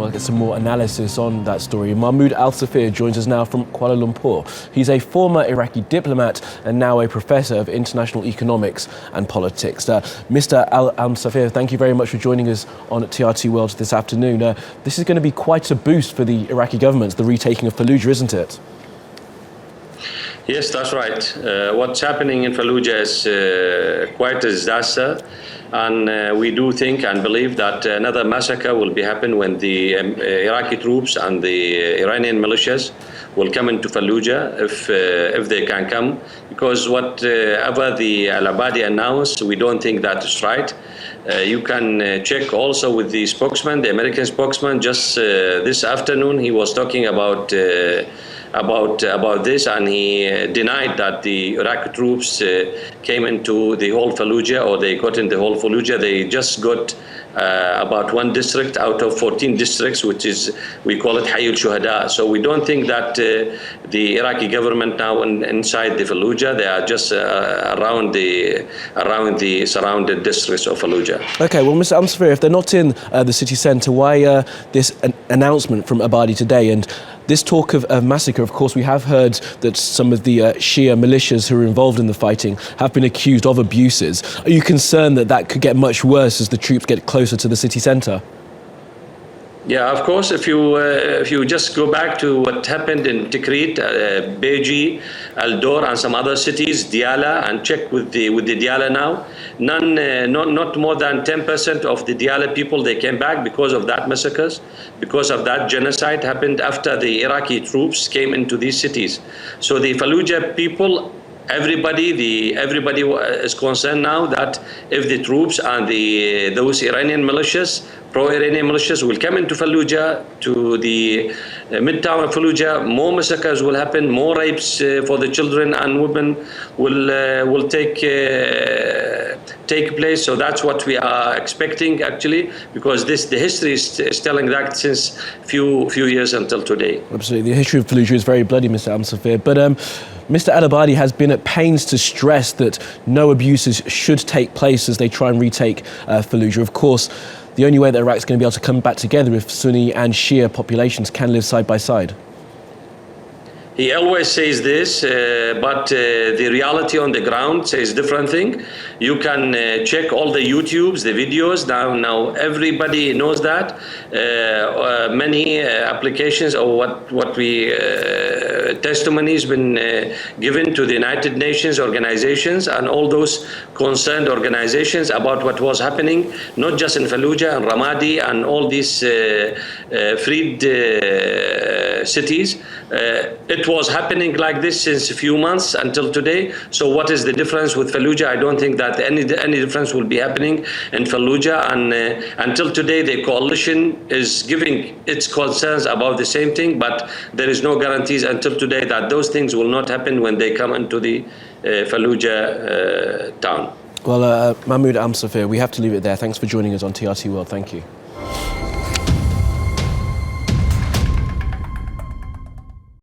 Well, get some more analysis on that story. Mahmoud Almsafir joins us now from Kuala Lumpur. He's a former Iraqi diplomat and now a professor of international economics and politics. Mr. Almsafir, thank you very much for joining us on TRT World this afternoon. This is going to be quite a boost for the Iraqi government, the retaking of Fallujah, isn't it? Yes, that's right. What's happening in Fallujah is quite a disaster. And we do think and believe that another massacre will be happen when the Iraqi troops and the Iranian militias will come into Fallujah if they can come. Because whatever the Al-Abadi announced, we don't think that is right. You can check also with the spokesman, the American spokesman, just this afternoon he was talking about this, and he denied that the Iraqi troops came into the whole Fallujah, or they got in the whole Fallujah. They just got about one district out of 14 districts, which is, we call it Hayy al-Shuhada. So we don't think that the Iraqi government now inside the Fallujah, they are just around the surrounded districts of Fallujah. Okay, well, Mr. Almsafir, if they're not in the city centre, why this announcement from Abadi today? And this talk of massacre, of course, we have heard that some of the Shia militias who are involved in the fighting have been accused of abuses. Are you concerned that that could get much worse as the troops get closer to the city centre? Yeah, of course. If you just go back to what happened in Tikrit, Beji, Al-Dor, and some other cities, Diyala, and check with the Diyala now, not more than 10% of the Diyala people, they came back because of that massacres, because of that genocide happened after the Iraqi troops came into these cities. So the Fallujah people, everybody is concerned now that if the troops and those Iranian militias, pro-Iranian militias, will come into Fallujah, to the midtown of Fallujah, more massacres will happen, more rapes for the children and women will take place. So that's what we are expecting, actually, because the history is telling that since few years until today. Absolutely, the history of Fallujah is very bloody, Mr. Almsafir. But Mr. Al-Abadi has been at pains to stress that no abuses should take place as they try and retake Fallujah. Of course, the only way that Iraq's going to be able to come back together if Sunni and Shia populations can live side by side. He always says this, but the reality on the ground says different thing. You can check all the YouTubes, the videos. Now everybody knows that. Many applications or what we testimonies been given to the United Nations organizations and all those concerned organizations about what was happening, not just in Fallujah and Ramadi and all these freed cities. It was happening like this since a few months until today. So what is the difference with Fallujah? I don't think that any difference will be happening in Fallujah. And until today, the coalition is giving its concerns about the same thing, but there is no guarantees until today that those things will not happen when they come into the Fallujah town. Well, Mahmoud Almsafir, we have to leave it there. Thanks for joining us on TRT World. Thank you.